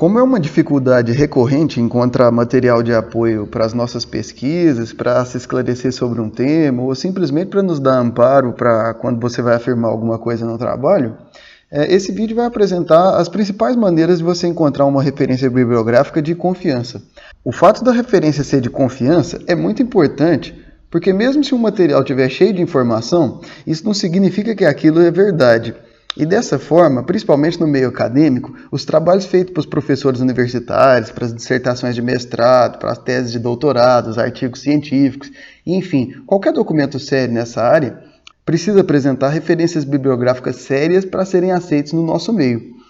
Como é uma dificuldade recorrente encontrar material de apoio para as nossas pesquisas, para se esclarecer sobre um tema, ou simplesmente para nos dar amparo para quando você vai afirmar alguma coisa no trabalho, esse vídeo vai apresentar as principais maneiras de você encontrar uma referência bibliográfica de confiança. O fato da referência ser de confiança é muito importante, porque mesmo se um material estiver cheio de informação, isso não significa que aquilo é verdade. E dessa forma, principalmente no meio acadêmico, os trabalhos feitos para os professores universitários, para as dissertações de mestrado, para as teses de doutorado, os artigos científicos, enfim, qualquer documento sério nessa área, precisa apresentar referências bibliográficas sérias para serem aceitos no nosso meio.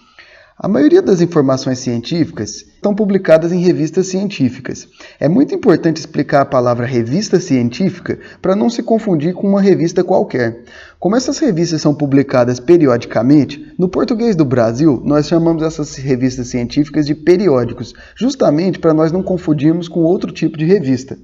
A maioria das informações científicas estão publicadas em revistas científicas. É muito importante explicar a palavra revista científica para não se confundir com uma revista qualquer. Como essas revistas são publicadas periodicamente, no português do Brasil, nós chamamos essas revistas científicas de periódicos, justamente para nós não confundirmos com outro tipo de revista.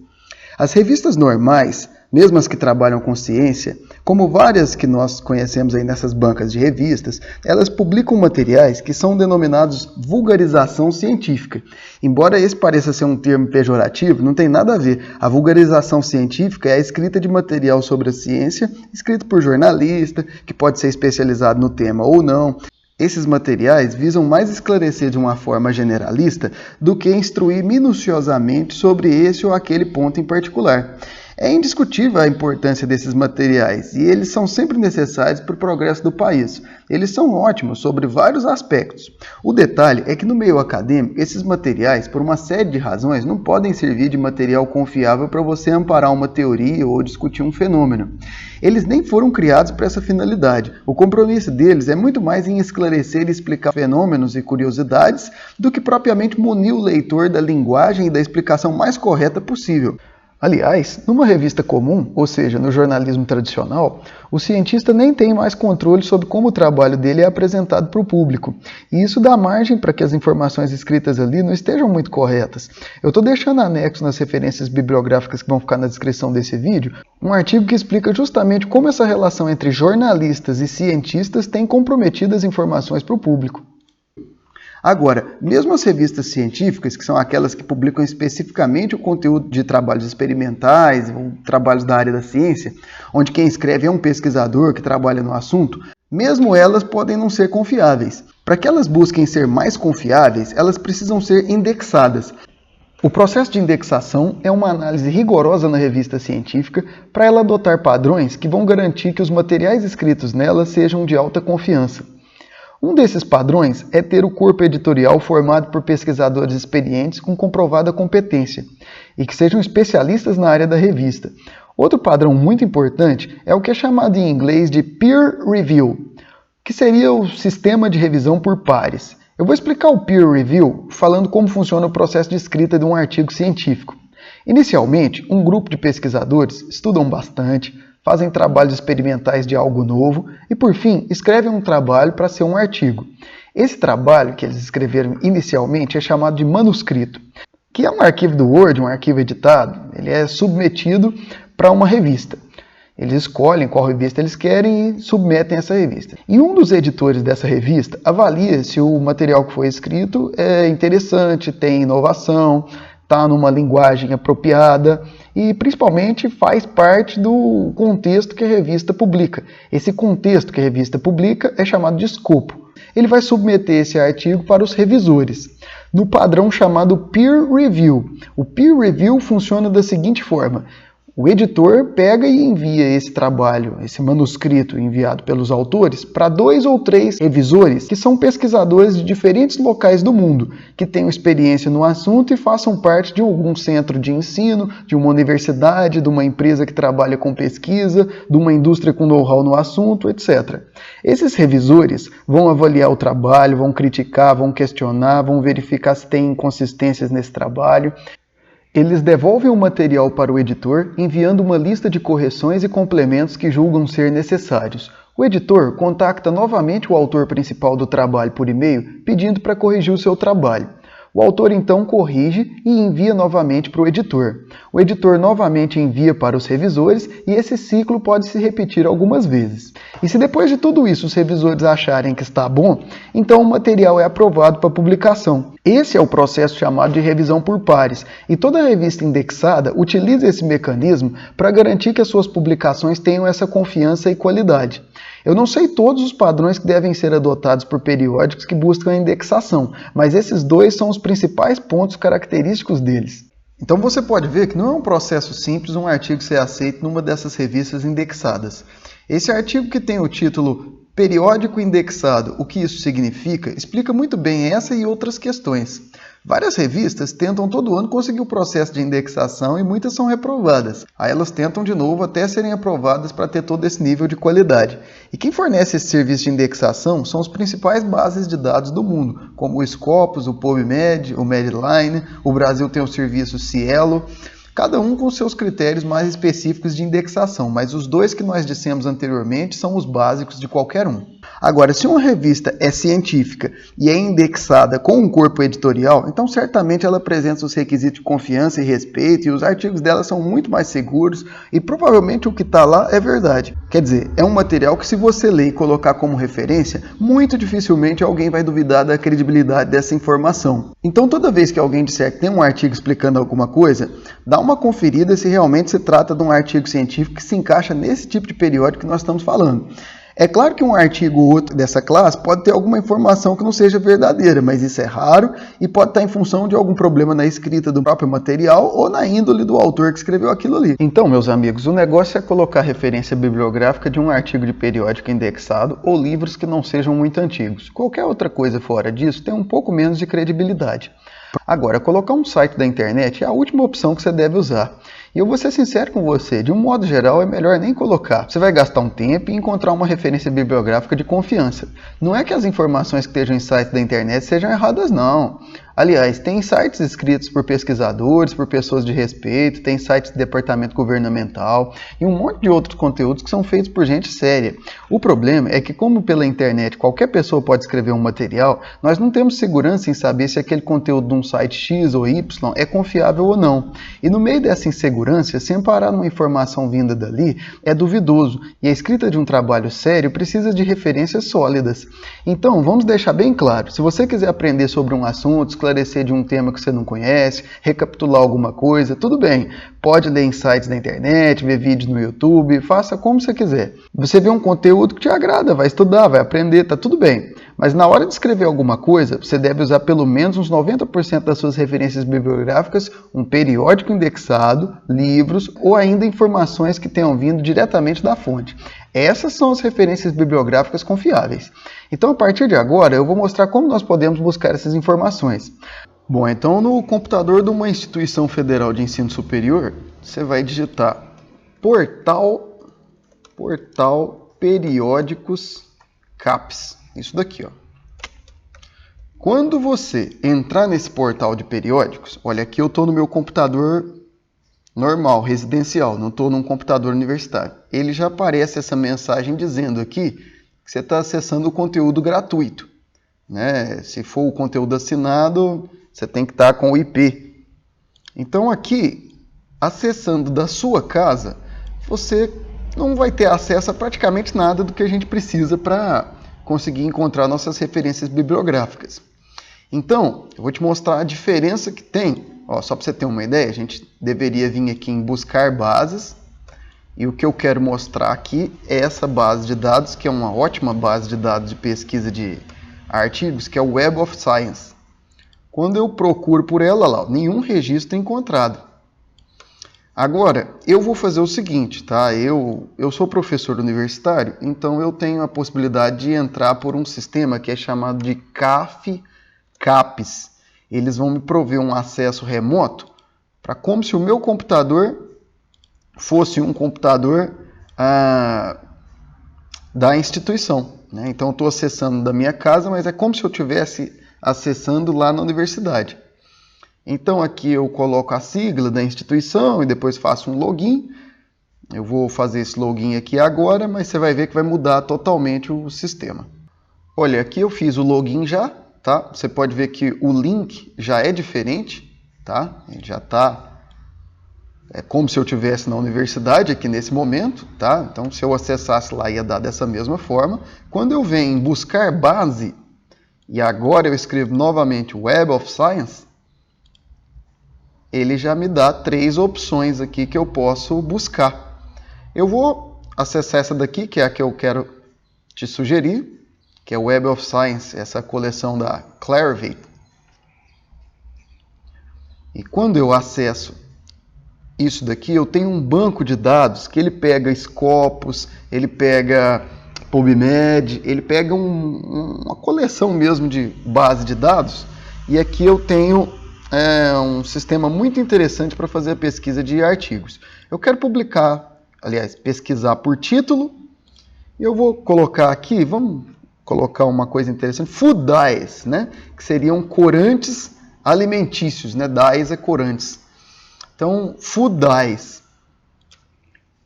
As revistas normais, mesmo as que trabalham com ciência, como várias que nós conhecemos aí nessas bancas de revistas, elas publicam materiais que são denominados vulgarização científica. Embora esse pareça ser um termo pejorativo, não tem nada a ver. A vulgarização científica é a escrita de material sobre a ciência, escrito por jornalista, que pode ser especializado no tema ou não. Esses materiais visam mais esclarecer de uma forma generalista do que instruir minuciosamente sobre esse ou aquele ponto em particular. É indiscutível a importância desses materiais e eles são sempre necessários para o progresso do país. Eles são ótimos sobre vários aspectos. O detalhe é que no meio acadêmico, esses materiais, por uma série de razões, não podem servir de material confiável para você amparar uma teoria ou discutir um fenômeno. Eles nem foram criados para essa finalidade. O compromisso deles é muito mais em esclarecer e explicar fenômenos e curiosidades do que propriamente munir o leitor da linguagem e da explicação mais correta possível. Aliás, numa revista comum, ou seja, no jornalismo tradicional, o cientista nem tem mais controle sobre como o trabalho dele é apresentado para o público. E isso dá margem para que as informações escritas ali não estejam muito corretas. Eu estou deixando anexo nas referências bibliográficas que vão ficar na descrição desse vídeo, um artigo que explica justamente como essa relação entre jornalistas e cientistas tem comprometido as informações para o público. Agora, mesmo as revistas científicas, que são aquelas que publicam especificamente o conteúdo de trabalhos experimentais, ou trabalhos da área da ciência, onde quem escreve é um pesquisador que trabalha no assunto, mesmo elas podem não ser confiáveis. Para que elas busquem ser mais confiáveis, elas precisam ser indexadas. O processo de indexação é uma análise rigorosa na revista científica para ela adotar padrões que vão garantir que os materiais escritos nela sejam de alta confiança. Um desses padrões é ter o corpo editorial formado por pesquisadores experientes com comprovada competência e que sejam especialistas na área da revista. Outro padrão muito importante é o que é chamado em inglês de peer review, que seria o sistema de revisão por pares. Eu vou explicar o peer review falando como funciona o processo de escrita de um artigo científico. Inicialmente, um grupo de pesquisadores estudam bastante, fazem trabalhos experimentais de algo novo e, por fim, escrevem um trabalho para ser um artigo. Esse trabalho que eles escreveram inicialmente é chamado de manuscrito, que é um arquivo do Word, um arquivo editado. Ele é submetido para uma revista. Eles escolhem qual revista eles querem e submetem essa revista. E um dos editores dessa revista avalia se o material que foi escrito é interessante, tem inovação, está numa linguagem apropriada e, principalmente, faz parte do contexto que a revista publica. Esse contexto que a revista publica é chamado de escopo. Ele vai submeter esse artigo para os revisores, no padrão chamado peer review. O peer review funciona da seguinte forma: o editor pega e envia esse trabalho, esse manuscrito enviado pelos autores, para 2 ou 3 revisores que são pesquisadores de diferentes locais do mundo, que tenham experiência no assunto e façam parte de algum centro de ensino, de uma universidade, de uma empresa que trabalha com pesquisa, de uma indústria com know-how no assunto, etc. Esses revisores vão avaliar o trabalho, vão criticar, vão questionar, vão verificar se tem inconsistências nesse trabalho. Eles devolvem o material para o editor, enviando uma lista de correções e complementos que julgam ser necessários. O editor contacta novamente o autor principal do trabalho por e-mail, pedindo para corrigir o seu trabalho. O autor então corrige e envia novamente para o editor. O editor novamente envia para os revisores e esse ciclo pode se repetir algumas vezes. E se depois de tudo isso os revisores acharem que está bom, então o material é aprovado para publicação. Esse é o processo chamado de revisão por pares, e toda revista indexada utiliza esse mecanismo para garantir que as suas publicações tenham essa confiança e qualidade. Eu não sei todos os padrões que devem ser adotados por periódicos que buscam a indexação, mas esses dois são os principais pontos característicos deles. Então você pode ver que não é um processo simples um artigo ser aceito numa dessas revistas indexadas. Esse artigo que tem o título Periódico Indexado, o que isso significa, explica muito bem essa e outras questões. Várias revistas tentam todo ano conseguir o processo de indexação e muitas são reprovadas. Aí elas tentam de novo até serem aprovadas para ter todo esse nível de qualidade. E quem fornece esse serviço de indexação são as principais bases de dados do mundo, como o Scopus, o PubMed, o Medline, o Brasil tem o serviço Cielo, cada um com seus critérios mais específicos de indexação, mas os dois que nós dissemos anteriormente são os básicos de qualquer um. Agora, se uma revista é científica e é indexada com um corpo editorial, então certamente ela apresenta os requisitos de confiança e respeito e os artigos dela são muito mais seguros e provavelmente o que está lá é verdade. Quer dizer, é um material que se você ler e colocar como referência, muito dificilmente alguém vai duvidar da credibilidade dessa informação. Então toda vez que alguém disser que tem um artigo explicando alguma coisa, dá uma conferida se realmente se trata de um artigo científico que se encaixa nesse tipo de periódico que nós estamos falando. É claro que um artigo ou outro dessa classe pode ter alguma informação que não seja verdadeira, mas isso é raro e pode estar em função de algum problema na escrita do próprio material ou na índole do autor que escreveu aquilo ali. Então, meus amigos, o negócio é colocar referência bibliográfica de um artigo de periódico indexado ou livros que não sejam muito antigos. Qualquer outra coisa fora disso tem um pouco menos de credibilidade. Agora, colocar um site da internet é a última opção que você deve usar. E eu vou ser sincero com você, de um modo geral é melhor nem colocar. Você vai gastar um tempo e encontrar uma referência bibliográfica de confiança. Não é que as informações que estejam em sites da internet sejam erradas, não. Aliás, tem sites escritos por pesquisadores, por pessoas de respeito, tem sites de departamento governamental e um monte de outros conteúdos que são feitos por gente séria. O problema é que, como pela internet qualquer pessoa pode escrever um material, nós não temos segurança em saber se aquele conteúdo de um site X ou Y é confiável ou não. E no meio dessa insegurança, se amparar numa informação vinda dali é duvidoso e a escrita de um trabalho sério precisa de referências sólidas. Então, vamos deixar bem claro, se você quiser aprender sobre um assunto, esclarecer de um tema que você não conhece, recapitular alguma coisa, tudo bem. Pode ler em sites da internet, ver vídeos no YouTube, faça como você quiser. Você vê um conteúdo que te agrada, vai estudar, vai aprender, tá tudo bem. Mas na hora de escrever alguma coisa, você deve usar pelo menos uns 90% das suas referências bibliográficas, um periódico indexado, livros ou ainda informações que tenham vindo diretamente da fonte. Essas são as referências bibliográficas confiáveis. Então, a partir de agora, eu vou mostrar como nós podemos buscar essas informações. Bom, então no computador de uma instituição federal de ensino superior, você vai digitar portal periódicos CAPES. Isso daqui, ó. Quando você entrar nesse portal de periódicos, olha, aqui eu estou no meu computador normal, residencial, não estou num computador universitário. Ele já aparece essa mensagem dizendo aqui que você está acessando o conteúdo gratuito, né? Se for o conteúdo assinado, você tem que estar com o IP. Então aqui, acessando da sua casa, você não vai ter acesso a praticamente nada do que a gente precisa para conseguir encontrar nossas referências bibliográficas. Então, eu vou te mostrar a diferença que tem. Ó, só para você ter uma ideia, a gente deveria vir aqui em buscar bases. E o que eu quero mostrar aqui é essa base de dados, que é uma ótima base de dados de pesquisa de artigos, que é o Web of Science. Quando eu procuro por ela, lá, nenhum registro é encontrado. Agora, eu vou fazer o seguinte, tá? Eu sou professor universitário, então eu tenho a possibilidade de entrar por um sistema que é chamado de CAF-CAPES. Eles vão me prover um acesso remoto para como se o meu computador fosse um computador da instituição, né? Então eu estou acessando da minha casa, mas é como se eu estivesse acessando lá na universidade. Então aqui eu coloco a sigla da instituição e depois faço um login. Eu vou fazer esse login aqui agora, mas você vai ver que vai mudar totalmente o sistema. Olha, aqui eu fiz o login já, tá? Você pode ver que o link já é diferente, tá? Ele já está... É como se eu estivesse na universidade aqui nesse momento, tá? Então, se eu acessasse lá, ia dar dessa mesma forma. Quando eu venho em buscar base, e agora eu escrevo novamente Web of Science, ele já me dá 3 opções aqui que eu posso buscar. Eu vou acessar essa daqui, que é a que eu quero te sugerir, que é o Web of Science, essa coleção da Clarivate. E quando eu acesso isso daqui, eu tenho um banco de dados que ele pega Scopus, ele pega PubMed, ele pega uma coleção mesmo de base de dados. E aqui eu tenho um sistema muito interessante para fazer a pesquisa de artigos. Eu quero publicar, aliás, pesquisar por título. E eu vou colocar aqui, vamos colocar uma coisa interessante, food dyes, né? Que seriam corantes alimentícios, né? Dyes é corantes. Então, food dyes.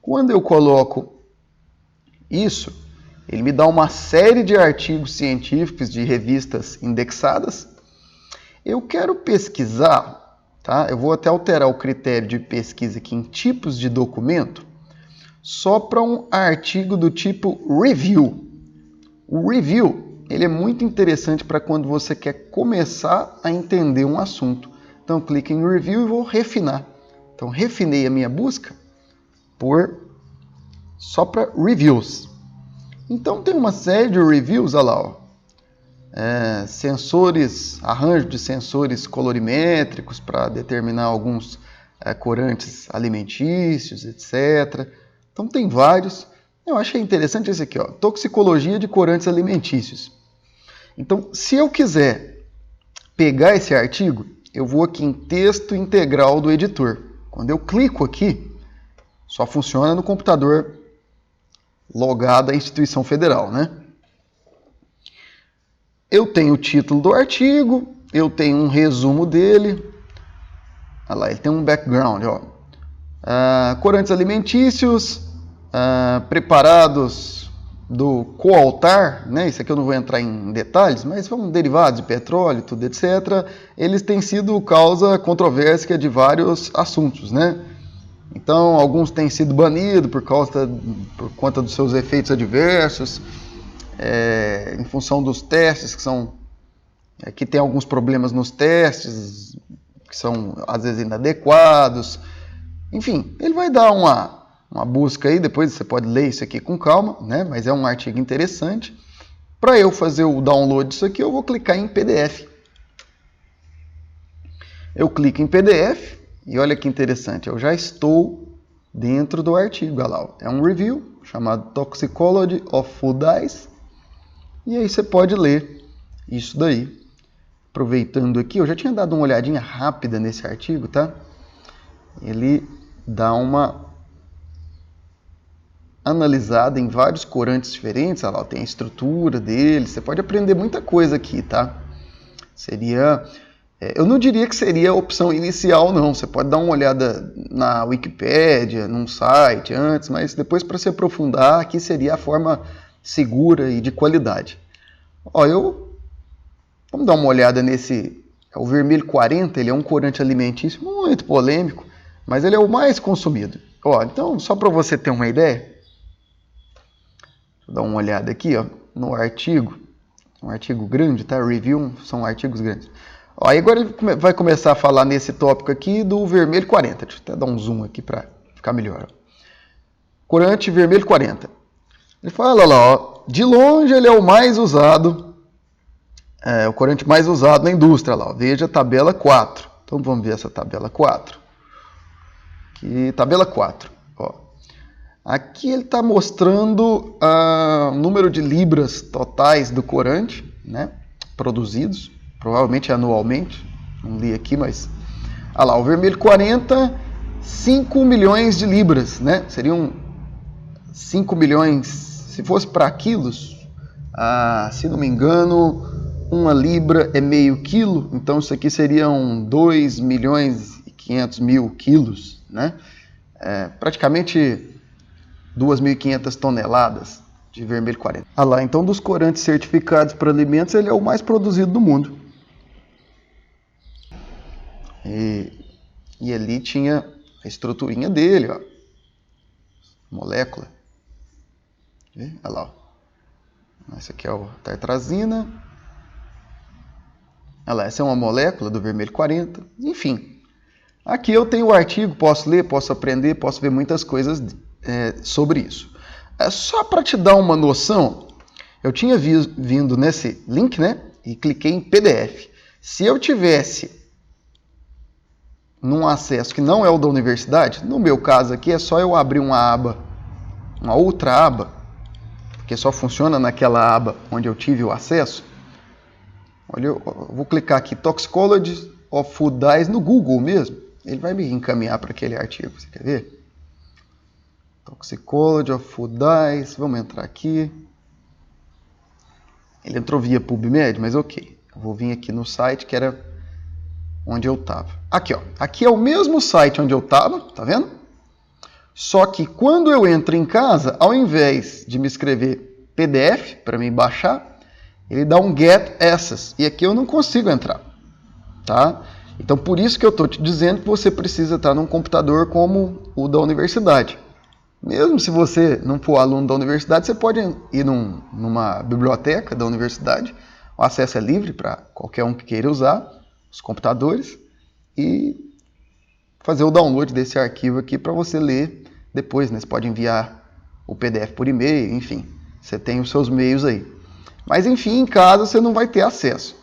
Quando eu coloco isso, ele me dá uma série de artigos científicos de revistas indexadas. Eu quero pesquisar, tá? Eu vou até alterar o critério de pesquisa aqui em tipos de documento, só para um artigo do tipo review. O review, ele é muito interessante para quando você quer começar a entender um assunto. Então, eu clico em review e vou refinar. Então, refinei a minha busca só para reviews. Então, tem uma série de reviews, olha lá, ó. Sensores, arranjo de sensores colorimétricos para determinar alguns corantes alimentícios, etc. Então, tem vários. Eu achei interessante esse aqui, ó, toxicologia de corantes alimentícios. Então, se eu quiser pegar esse artigo, eu vou aqui em texto integral do editor. Quando eu clico aqui, só funciona no computador logado à instituição federal, né? Eu tenho o título do artigo, eu tenho um resumo dele. Olha lá, ele tem um background, ó. Corantes alimentícios, preparados do coaltar, né? Isso aqui eu não vou entrar em detalhes, mas são derivados de petróleo, tudo, etc. Eles têm sido causa controvérsia de vários assuntos, né? Então, alguns têm sido banidos por conta dos seus efeitos adversos, em função dos testes que tem alguns problemas nos testes, que são às vezes inadequados. Enfim, ele vai dar uma busca aí, depois você pode ler isso aqui com calma, né? Mas é um artigo interessante. Para eu fazer o download disso aqui, eu vou clicar em PDF. Eu clico em PDF e olha que interessante, eu já estou dentro do artigo. Olha lá, é um review chamado Toxicology of Food Dyes. E aí você pode ler isso daí. Aproveitando aqui, eu já tinha dado uma olhadinha rápida nesse artigo, tá? Ele dá uma analisada em vários corantes diferentes. Olha lá, tem a estrutura dele. Você pode aprender muita coisa aqui, tá? Eu não diria que seria a opção inicial, não. Você pode dar uma olhada na Wikipédia, num site antes, mas depois, para se aprofundar, aqui seria a forma segura e de qualidade. Ó, vamos dar uma olhada nesse. O vermelho 40, ele é um corante alimentício muito polêmico, mas ele é o mais consumido. Ó, então, só para você ter uma ideia, deixa eu dar uma olhada aqui, ó, no artigo. Um artigo grande, tá? Review são artigos grandes. Ó, aí agora ele vai começar a falar nesse tópico aqui do vermelho 40. Deixa eu até dar um zoom aqui para ficar melhor. Ó. Corante vermelho 40. Ele fala lá, ó, de longe ele é o mais usado, o corante mais usado na indústria. Lá, ó, veja a tabela 4. Então vamos ver essa tabela 4. Aqui, tabela 4. Ó. Aqui ele está mostrando o número de libras totais do corante, né, produzidos, provavelmente anualmente. Não li aqui, mas... Olha lá, o vermelho 40, 5 milhões de libras, né? Seriam 5 milhões, se fosse para quilos, se não me engano, uma libra é meio quilo, então isso aqui seriam 2 milhões e 500 mil quilos, né? Praticamente 2.500 toneladas de vermelho 40. Ah lá, então dos corantes certificados para alimentos, ele é o mais produzido do mundo. E ali tinha a estruturinha dele, ó. Molécula. Olha lá, ó. Essa aqui é a tartrazina. Olha lá, essa é uma molécula do vermelho 40, enfim. Aqui eu tenho o artigo, posso ler, posso aprender, posso ver muitas coisas sobre isso. Só para te dar uma noção, eu tinha vindo nesse link, né? E cliquei em PDF. Se eu tivesse num acesso que não é o da universidade, no meu caso aqui é só eu abrir uma aba, uma outra aba, porque só funciona naquela aba onde eu tive o acesso. Olha, eu vou clicar aqui, Toxicology of Food Dyes, no Google mesmo. Ele vai me encaminhar para aquele artigo, você quer ver? Toxicology of Food Dyes, vamos entrar aqui. Ele entrou via PubMed, mas ok. Eu vou vir aqui no site que era onde eu estava. Aqui, ó. Aqui é o mesmo site onde eu estava, tá vendo? Só que quando eu entro em casa, ao invés de me escrever PDF para me baixar, ele dá um Get Access. E aqui eu não consigo entrar, tá? Então por isso que eu estou te dizendo que você precisa estar num computador como o da universidade. Mesmo se você não for aluno da universidade, você pode ir numa biblioteca da universidade. O acesso é livre para qualquer um que queira usar os computadores e fazer o download desse arquivo aqui para você ler depois, né? Você pode enviar o PDF por e-mail, enfim, você tem os seus meios aí. Mas enfim, em casa você não vai ter acesso.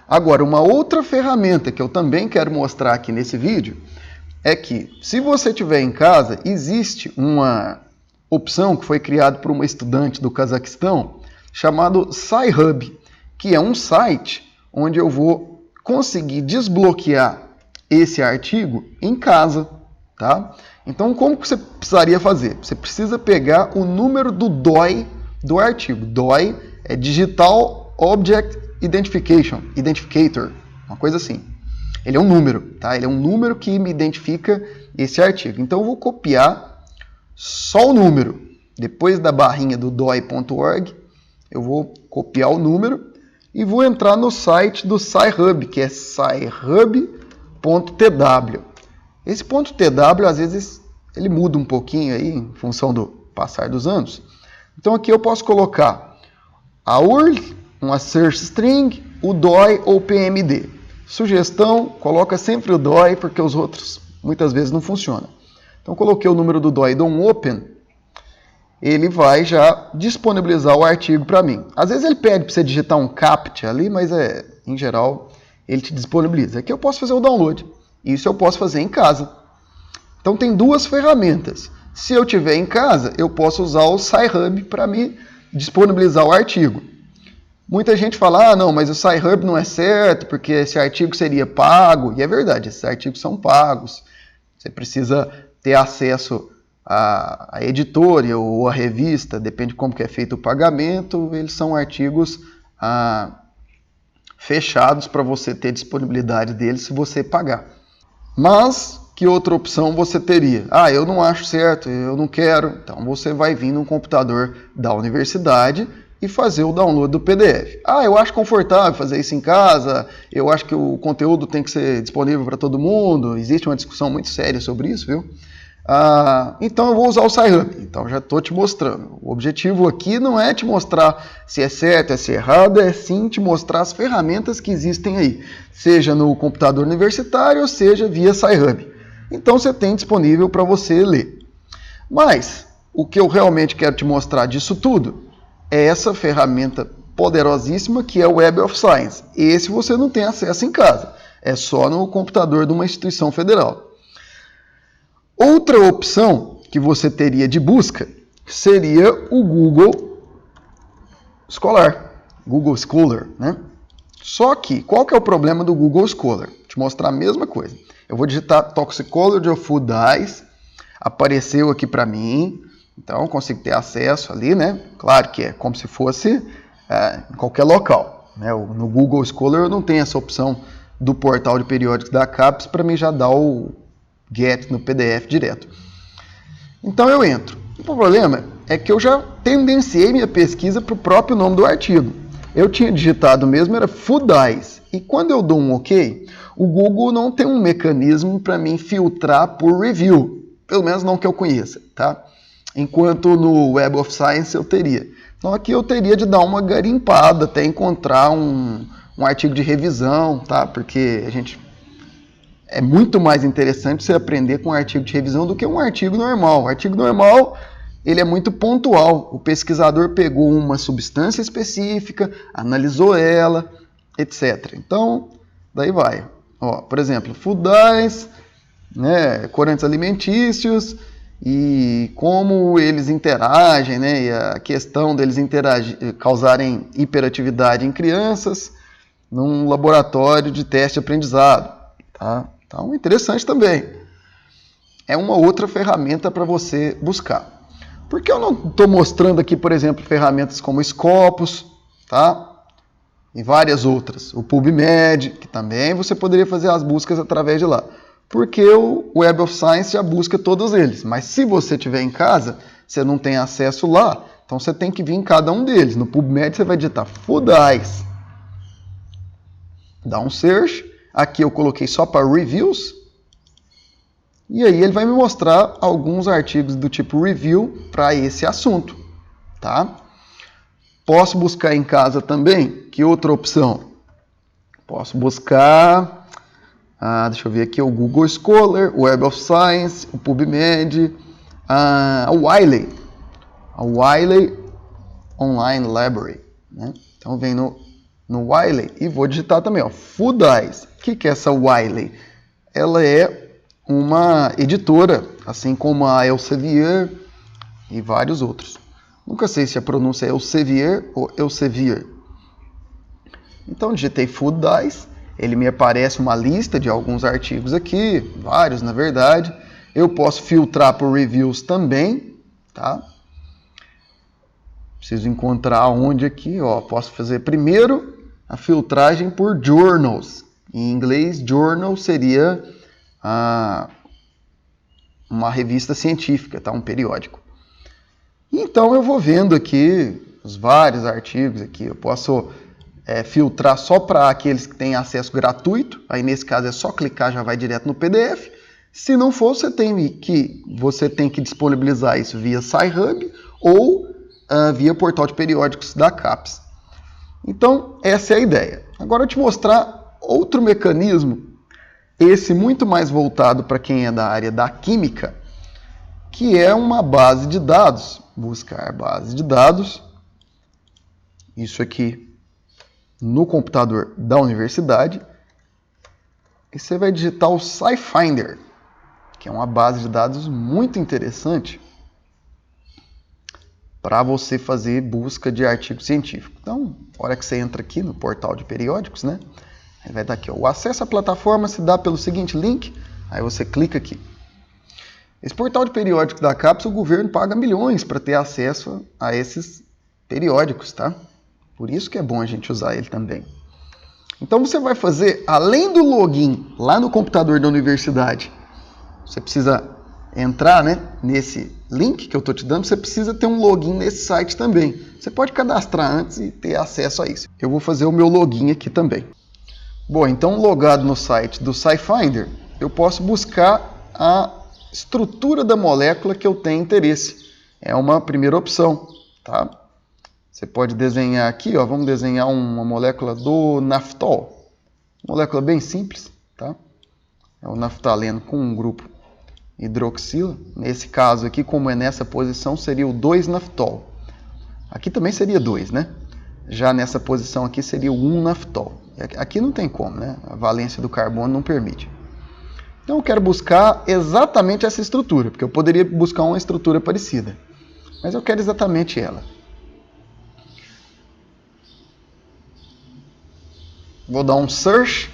Agora, uma outra ferramenta que eu também quero mostrar aqui nesse vídeo é que, se você estiver em casa, existe uma opção que foi criada por uma estudante do Cazaquistão chamado Sci-Hub, que é um site onde eu vou conseguir desbloquear esse artigo em casa, tá? Então, como que você precisaria fazer? Você precisa pegar o número do DOI do artigo. DOI é Digital Object Identificator, uma coisa assim. Ele é um número, tá? Ele é um número que me identifica esse artigo. Então eu vou copiar só o número. Depois da barrinha do doi.org, eu vou copiar o número e vou entrar no site do Sci-Hub, que é scihub.tw. Esse .tw, às vezes, ele muda um pouquinho aí, em função do passar dos anos. Então aqui eu posso colocar a URL, uma search string, o DOI ou PMD. Sugestão, coloca sempre o DOI, porque os outros muitas vezes não funcionam. Então coloquei o número do DOI, dou um Open, ele vai já disponibilizar o artigo para mim. Às vezes ele pede para você digitar um CAPTCHA ali, mas em geral ele te disponibiliza. Aqui eu posso fazer o download, isso eu posso fazer em casa. Então tem duas ferramentas. Se eu estiver em casa, eu posso usar o Sci-Hub para me disponibilizar o artigo. Muita gente fala, ah, não, mas o Sci-Hub não é certo, porque esse artigo seria pago. E é verdade, esses artigos são pagos. Você precisa ter acesso à editora ou à revista, depende de como que é feito o pagamento. Eles são artigos fechados para você ter disponibilidade deles se você pagar. Mas, que outra opção você teria? Ah, eu não acho certo, eu não quero. Então você vai vir num computador da universidade e fazer o download do PDF. Ah, eu acho confortável fazer isso em casa, eu acho que o conteúdo tem que ser disponível para todo mundo, existe uma discussão muito séria sobre isso, viu? Então eu vou usar o Sci-Hub. Então já estou te mostrando. O objetivo aqui não é te mostrar se é certo, se é errado, é sim te mostrar as ferramentas que existem aí, seja no computador universitário, ou seja via Sci-Hub. Então você tem disponível para você ler. Mas o que eu realmente quero te mostrar disso tudo é essa ferramenta poderosíssima que é o Web of Science. Esse você não tem acesso em casa, é só no computador de uma instituição federal. Outra opção que você teria de busca seria o Google Scholar, Google Scholar, né? Só que, qual que é o problema do Google Scholar? Vou te mostrar a mesma coisa. Eu vou digitar Toxicology of Food Dyes, apareceu aqui para mim, então eu consigo ter acesso ali, né? Claro que é como se fosse em qualquer local, né? No Google Scholar eu não tenho essa opção do portal de periódicos da CAPES para mim já dar o get no PDF direto. Então eu entro. O problema é que eu já tendenciei minha pesquisa para o próprio nome do artigo. Eu tinha digitado mesmo, era Food Dyes. E quando eu dou um OK, o Google não tem um mecanismo para mim filtrar por review. Pelo menos não que eu conheça, tá? Enquanto no Web of Science eu teria. Então aqui eu teria de dar uma garimpada até encontrar um um artigo de revisão, tá? Porque é muito mais interessante você aprender com um artigo de revisão do que um artigo normal. O artigo normal, ele é muito pontual. O pesquisador pegou uma substância específica, analisou ela, etc. Então, daí vai. Ó, por exemplo, food dyes, né, corantes alimentícios e como eles interagem, né, e a questão deles causarem hiperatividade em crianças num laboratório de teste de aprendizado. Tá? Então, interessante também. É uma outra ferramenta para você buscar. Por que eu não estou mostrando aqui, por exemplo, ferramentas como Scopus, tá? E várias outras. O PubMed, que também você poderia fazer as buscas através de lá. Porque o Web of Science já busca todos eles. Mas se você estiver em casa, você não tem acesso lá, então você tem que vir em cada um deles. No PubMed você vai digitar Food Dyes. Dá um search. Aqui eu coloquei só para reviews. E aí ele vai me mostrar alguns artigos do tipo review para esse assunto. Tá? Posso buscar em casa também? Que outra opção? Posso buscar, deixa eu ver aqui, o Google Scholar, o Web of Science, o PubMed, a Wiley. A Wiley Online Library. Né? Então vem no Wiley e vou digitar também, ó, Food Dyes. O que é essa Wiley? Ela é uma editora, assim como a Elsevier e vários outros. Nunca sei se a pronúncia é Elsevier ou Elsevier. Então digitei Food Dyes, ele me aparece uma lista de alguns artigos aqui, vários na verdade. Eu posso filtrar por reviews também, tá? Preciso encontrar onde aqui, ó, posso fazer primeiro a filtragem por journals. Em inglês, journal seria uma revista científica, tá? Um periódico. Então eu vou vendo aqui os vários artigos aqui. Eu posso filtrar só para aqueles que têm acesso gratuito. Aí nesse caso é só clicar, já vai direto no PDF. Se não for, você tem que disponibilizar isso via Sci-Hub ou via portal de periódicos da CAPES. Então essa é a ideia. Agora eu te mostrar outro mecanismo, esse muito mais voltado para quem é da área da química, que é uma base de dados. Buscar base de dados, isso aqui no computador da universidade, e você vai digitar o SciFinder, que é uma base de dados muito interessante para você fazer busca de artigo científico. Então, na hora que você entra aqui no portal de periódicos, né, aí vai dar aqui, ó, o acesso à plataforma se dá pelo seguinte link, aí você clica aqui. Esse portal de periódicos da CAPES, o governo paga milhões para ter acesso a esses periódicos, tá? Por isso que é bom a gente usar ele também. Então você vai fazer, além do login lá no computador da universidade, você precisa entrar, né, nesse link que eu estou te dando, você precisa ter um login nesse site também. Você pode cadastrar antes e ter acesso a isso. Eu vou fazer o meu login aqui também. Bom, então logado no site do SciFinder, eu posso buscar a estrutura da molécula que eu tenho interesse. É uma primeira opção, tá? Você pode desenhar aqui, ó, vamos desenhar uma molécula do naftol. Molécula bem simples, tá? É o naftaleno com um grupo hidroxila. Nesse caso aqui, como é nessa posição, seria o 2-naftol. Aqui também seria 2, né? Já nessa posição aqui seria o 1-naftol. Aqui não tem como, né? A valência do carbono não permite. Então eu quero buscar exatamente essa estrutura, porque eu poderia buscar uma estrutura parecida, mas eu quero exatamente ela. Vou dar um search.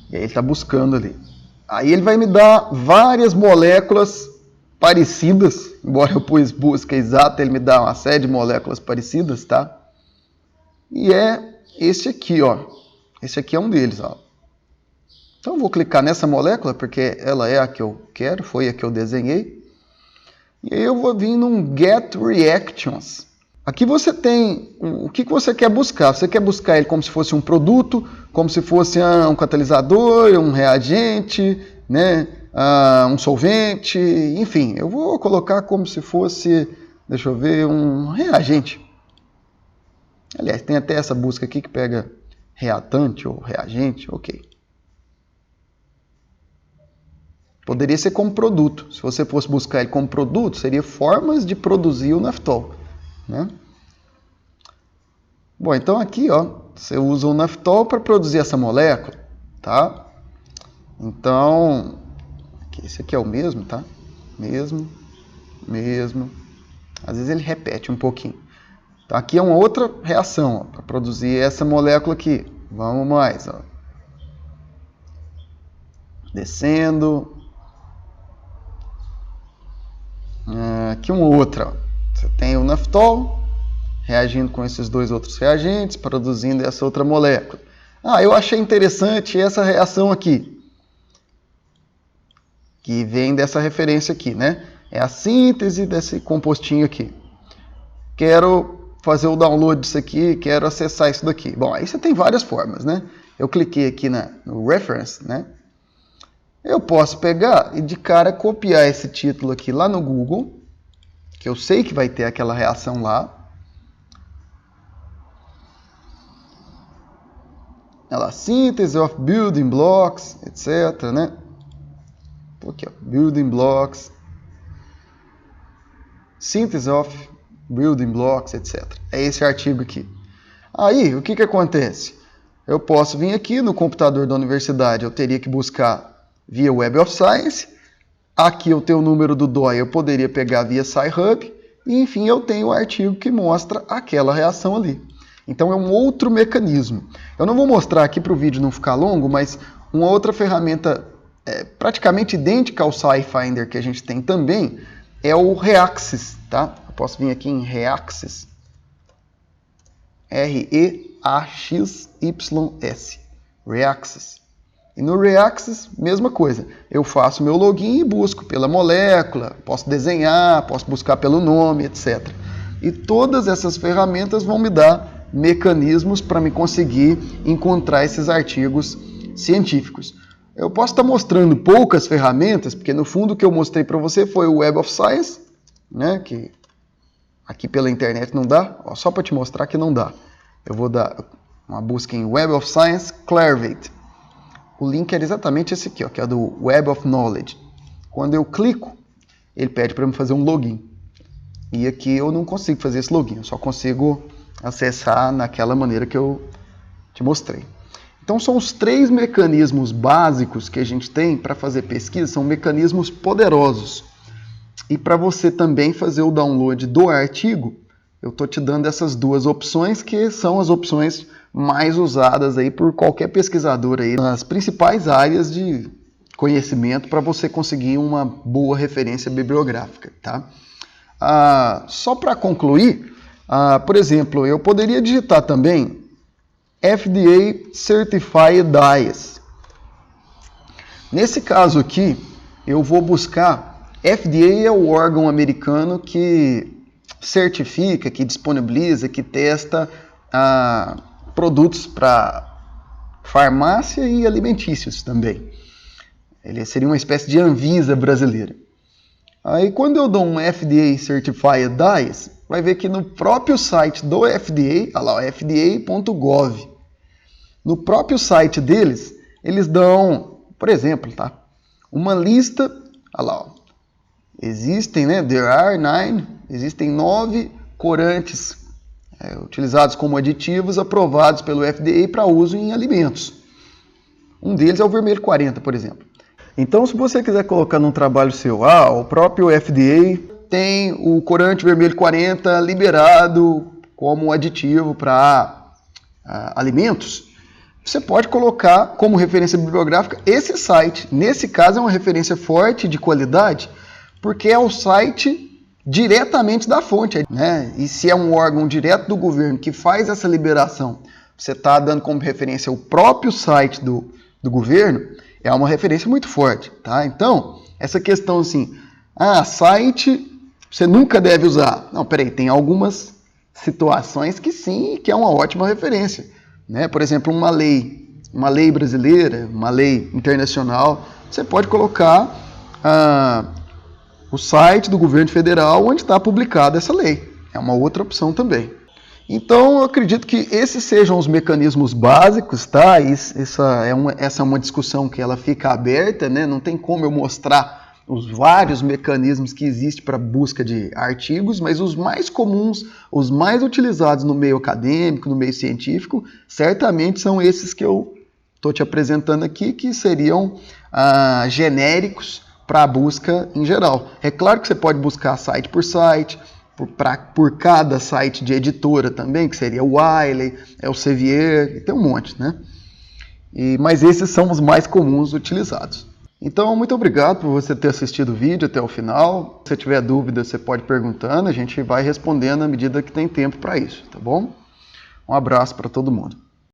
E aí ele está buscando ali. Aí ele vai me dar várias moléculas parecidas, embora eu pus busca exata, ele me dá uma série de moléculas parecidas, tá? E é esse aqui, ó. Esse aqui é um deles, ó. Então eu vou clicar nessa molécula, porque ela é a que eu quero, foi a que eu desenhei. E aí eu vou vir num Get Reactions. Aqui você tem o que você quer buscar. Você quer buscar ele como se fosse um produto, como se fosse um catalisador, um reagente, né? Um solvente, enfim. Eu vou colocar como se fosse, deixa eu ver, um reagente. Aliás, tem até essa busca aqui que pega reatante ou reagente, ok. Poderia ser como produto. Se você fosse buscar ele como produto, seria formas de produzir o naftol, né? Bom, então aqui, ó, você usa o naftol para produzir essa molécula, tá? Então, esse aqui é o mesmo, tá? Mesmo. Às vezes ele repete um pouquinho. Então, aqui é uma outra reação para produzir essa molécula aqui. Vamos mais, ó. Descendo. Aqui uma outra. Ó. Você tem o naftol reagindo com esses dois outros reagentes, produzindo essa outra molécula. Eu achei interessante essa reação aqui, que vem dessa referência aqui, né? É a síntese desse compostinho aqui. Quero fazer o download disso aqui, quero acessar isso daqui. Bom, aí você tem várias formas, né? Eu cliquei aqui no reference, né? Eu posso pegar e de cara copiar esse título aqui lá no Google, que eu sei que vai ter aquela reação lá. Ela, síntese of building blocks, etc, né? Aqui, ó, building blocks, síntese of building blocks, etc. É esse artigo aqui. Aí, o que acontece? Eu posso vir aqui no computador da universidade, eu teria que buscar via Web of Science. Aqui eu tenho o número do DOI, eu poderia pegar via Sci-Hub. E, enfim, eu tenho o artigo que mostra aquela reação ali. Então, é um outro mecanismo. Eu não vou mostrar aqui para o vídeo não ficar longo, mas uma outra ferramenta praticamente idêntica ao SciFinder que a gente tem também é o Reaxys, tá? Eu posso vir aqui em Reaxys, R-E-A-X-Y-S, Reaxys. E no Reaxys, mesma coisa. Eu faço meu login e busco pela molécula, posso desenhar, posso buscar pelo nome, etc. E todas essas ferramentas vão me dar mecanismos para me conseguir encontrar esses artigos científicos. Eu posso estar mostrando poucas ferramentas, porque no fundo o que eu mostrei para você foi o Web of Science, né, que aqui pela internet não dá, ó, só para te mostrar que não dá. Eu vou dar uma busca em Web of Science Clarivate. O link era exatamente esse aqui, ó, que é do Web of Knowledge. Quando eu clico, ele pede para eu fazer um login. E aqui eu não consigo fazer esse login, eu só consigo acessar naquela maneira que eu te mostrei. Então são os 3 mecanismos básicos que a gente tem para fazer pesquisa, são mecanismos poderosos. E para você também fazer o download do artigo, eu estou te dando essas 2 opções, que são as opções mais usadas aí por qualquer pesquisador aí nas principais áreas de conhecimento para você conseguir uma boa referência bibliográfica, tá? Só para concluir, por exemplo, eu poderia digitar também FDA Certified Dyes. Nesse caso aqui, eu vou buscar, FDA é o órgão americano que certifica, que disponibiliza, que testa produtos para farmácia e alimentícios também. Ele seria uma espécie de Anvisa brasileira. Aí quando eu dou um FDA Certified Dyes, vai ver que no próprio site do FDA, olha lá, fda.gov, no próprio site deles, eles dão, por exemplo, tá, uma lista, olha lá, ó, existem, né, existem 9 corantes utilizados como aditivos aprovados pelo FDA para uso em alimentos. Um deles é o vermelho 40, por exemplo. Então, se você quiser colocar num trabalho seu, o próprio FDA tem o corante vermelho 40 liberado como aditivo para alimentos, você pode colocar como referência bibliográfica esse site. Nesse caso é uma referência forte de qualidade, porque é o site diretamente da fonte, né? E se é um órgão direto do governo que faz essa liberação, você está dando como referência o próprio site do governo, é uma referência muito forte, tá? Então, essa questão assim, site você nunca deve usar. Não, peraí, tem algumas situações que sim, que é uma ótima referência, né? Por exemplo, uma lei brasileira, uma lei internacional, você pode colocar o site do governo federal onde está publicada essa lei. É uma outra opção também. Então, eu acredito que esses sejam os mecanismos básicos, tá? Essa é uma discussão que ela fica aberta, né? Não tem como eu mostrar os vários mecanismos que existem para busca de artigos, mas os mais comuns, os mais utilizados no meio acadêmico, no meio científico, certamente são esses que eu estou te apresentando aqui, que seriam genéricos para a busca em geral. É claro que você pode buscar site, por cada site de editora também, que seria o Wiley, Elsevier, tem um monte, né? Mas esses são os mais comuns utilizados. Então, muito obrigado por você ter assistido o vídeo até o final. Se você tiver dúvida, você pode ir perguntando, a gente vai respondendo à medida que tem tempo para isso, tá bom? Um abraço para todo mundo.